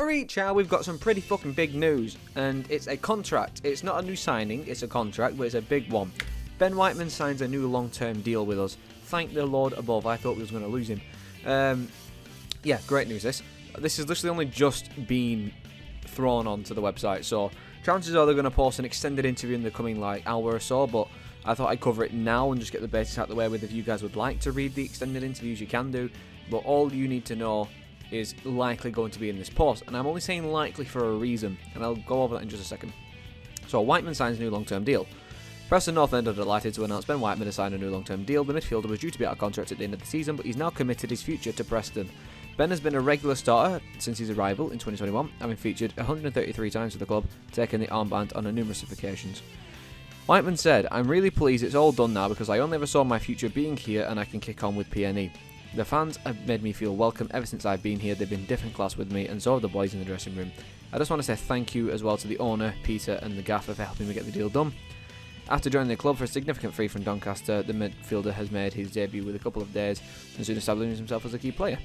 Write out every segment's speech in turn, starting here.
Alright, child, we've got some pretty fucking big news, and it's a contract. It's not a new signing, it's a contract, but it's a big one. Ben Whiteman signs a new long-term deal with us. Thank the Lord above, I thought we was going to lose him. Yeah, great news this. This has literally only just been thrown onto the website, so chances are they're going to post an extended interview in the coming hour or so, but I thought I'd cover it now and just get the basics out of the way with. If you guys would like to read the extended interviews, you can do, but all you need to know is likely going to be in this post, and I'm only saying likely for a reason, and I'll go over that in just a second. So Whiteman signs a new long-term deal. Preston North End are delighted to announce Ben Whiteman has signed a new long-term deal. The midfielder was due to be out of contract at the end of the season, but he's now committed his future to Preston. Ben has been a regular starter since his arrival in 2021, having featured 133 times for the club, taking the armband on numerous occasions. Whiteman said, "I'm really pleased it's all done now because I only ever saw my future being here and I can kick on with PNE. The fans have made me feel welcome ever since I've been here. They've been different class with me, and so have the boys in the dressing room. I just want to say thank you as well to the owner, Peter, and the gaffer for helping me get the deal done." After joining the club for a significant fee from Doncaster, the midfielder has made his debut with a couple of days and soon establishing himself as a key player.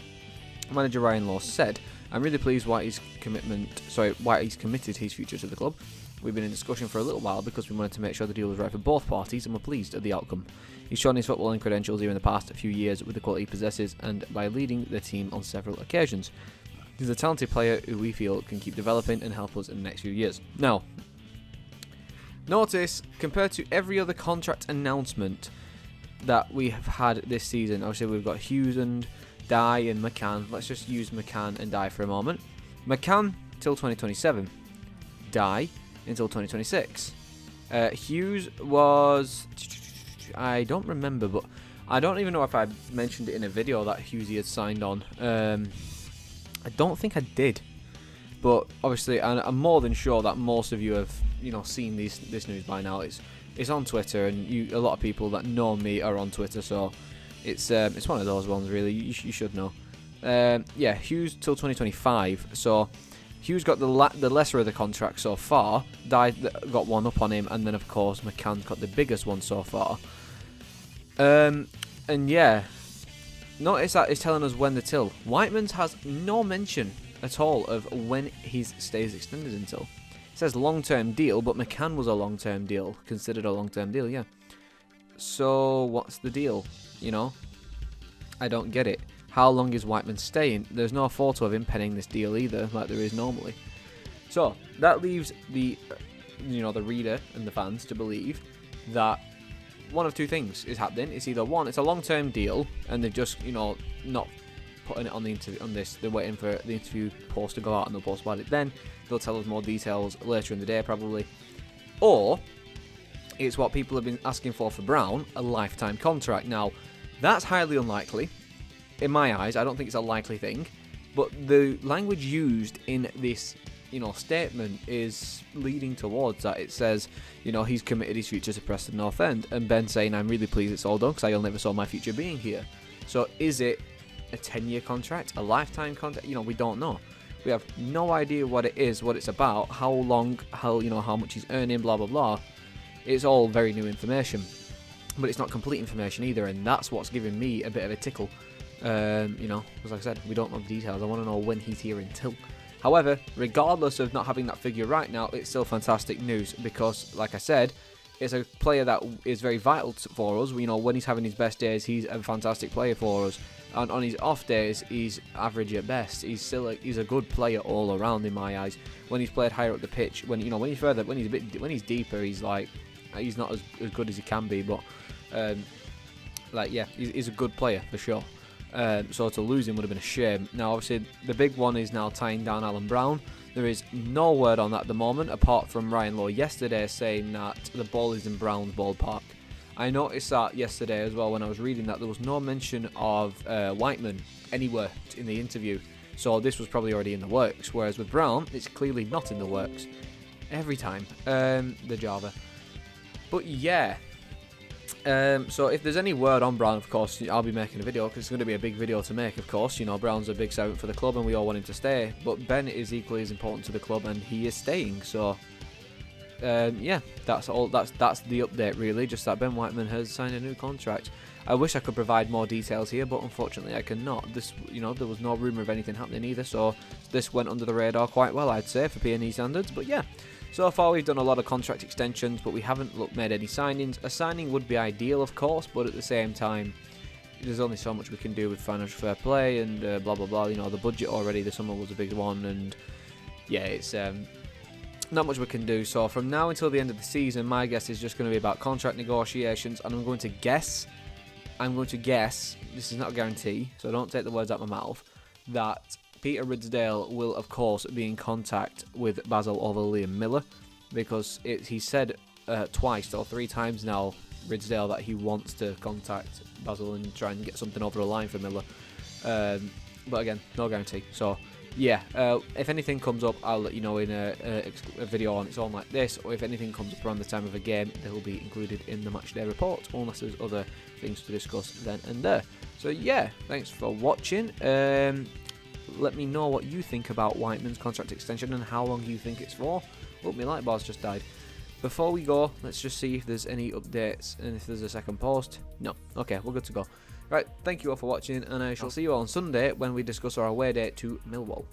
Manager Ryan Law said, "I'm really pleased White's committed his future to the club. We've been in discussion for a little while because we wanted to make sure the deal was right for both parties and we're pleased at the outcome. He's shown his footballing credentials here in the past few years with the quality he possesses and by leading the team on several occasions. He's a talented player who we feel can keep developing and help us in the next few years." Now, notice, compared to every other contract announcement that we have had this season, obviously we've got Hughes and Dye and McCann. Let's just use McCann and Dye for a moment. McCann till 2027. Dye until 2026. Hughes was... I don't remember, but I don't even know if I mentioned it in a video that Hughesy had signed on. I don't think I did. But obviously, I'm more than sure that most of you have, seen this news by now. It's on Twitter, and a lot of people that know me are on Twitter, so it's one of those ones really. You should know. Yeah, Hughes till 2025. So Hughes got the lesser of the contract so far. Dye got one up on him, and then of course McCann's got the biggest one so far. And yeah, notice that it's telling us when the till. Whiteman's has no mention at all of when his stay is extended until. It says long-term deal, but McCann was a long-term deal, considered a long-term deal, yeah. So what's the deal? I don't get it. How long is Whiteman staying? There's no photo of him penning this deal either, like there is normally. So that leaves the reader and the fans to believe that one of two things is happening. It's either one, it's a long-term deal, and they've just not putting it on the interview on this. They're waiting for the interview post to go out, and they'll post about it then. They'll tell us more details later in the day probably. Or it's what people have been asking for Brown, a lifetime contract. Now, that's highly unlikely. In my eyes, I don't think it's a likely thing, but the language used in this, statement is leading towards that. It says, he's committed his future to Preston North End, and Ben saying, "I'm really pleased it's all done because I never saw my future being here." So is it a 10-year contract, a lifetime contract? We don't know. We have no idea what it is, what it's about, how long, how much he's earning, blah blah blah. It's all very new information, but it's not complete information either, and that's what's giving me a bit of a tickle. Because like I said, we don't know the details. I want to know when he's here until. However, regardless of not having that figure right now, it's still fantastic news because, like I said, it's a player that is very vital for us. When he's having his best days, he's a fantastic player for us, and on his off days, he's average at best. He's a good player all around in my eyes. When he's played higher up the pitch, when he's deeper, he's not as good as he can be, but he's a good player for sure. So to lose him would have been a shame. Now, obviously, the big one is now tying down Alan Brown. There is no word on that at the moment, apart from Ryan Law yesterday saying that the ball is in Brown's ballpark. I noticed that yesterday as well when I was reading that there was no mention of Whiteman anywhere in the interview. So this was probably already in the works, whereas with Brown, it's clearly not in the works. Every time. The Java. But yeah. So if there's any word on Brown, of course, I'll be making a video because it's going to be a big video to make, of course. Brown's a big servant for the club and we all want him to stay. But Ben is equally as important to the club and he is staying. So, yeah, that's all. That's the update, really. Just that Ben Whiteman has signed a new contract. I wish I could provide more details here, but unfortunately I cannot. This, there was no rumour of anything happening either, so this went under the radar quite well, I'd say, for P&E standards. But yeah, so far we've done a lot of contract extensions, but we haven't made any signings. A signing would be ideal, of course, but at the same time, there's only so much we can do with financial fair play and blah blah blah. The budget already, the summer was a big one, and yeah, it's not much we can do. So from now until the end of the season, my guess is just going to be about contract negotiations, and I'm going to guess, this is not a guarantee, so don't take the words out of my mouth, that Peter Ridsdale will of course be in contact with Basil over Liam Miller, because he said twice or 3 times now, Ridsdale, that he wants to contact Basil and try and get something over the line for Miller. But again, no guarantee. So yeah, if anything comes up, I'll let you know in a video on its own like this, or if anything comes up around the time of a game, they'll be included in the matchday report, unless there's other things to discuss then and there. So yeah, thanks for watching. Let me know what you think about Whiteman's contract extension and how long you think it's for. Oh, my light bar's just died. Before we go, let's just see if there's any updates and if there's a second post. No. Okay, we're good to go. Right, thank you all for watching, and I shall see you all on Sunday when we discuss our away date to Millwall.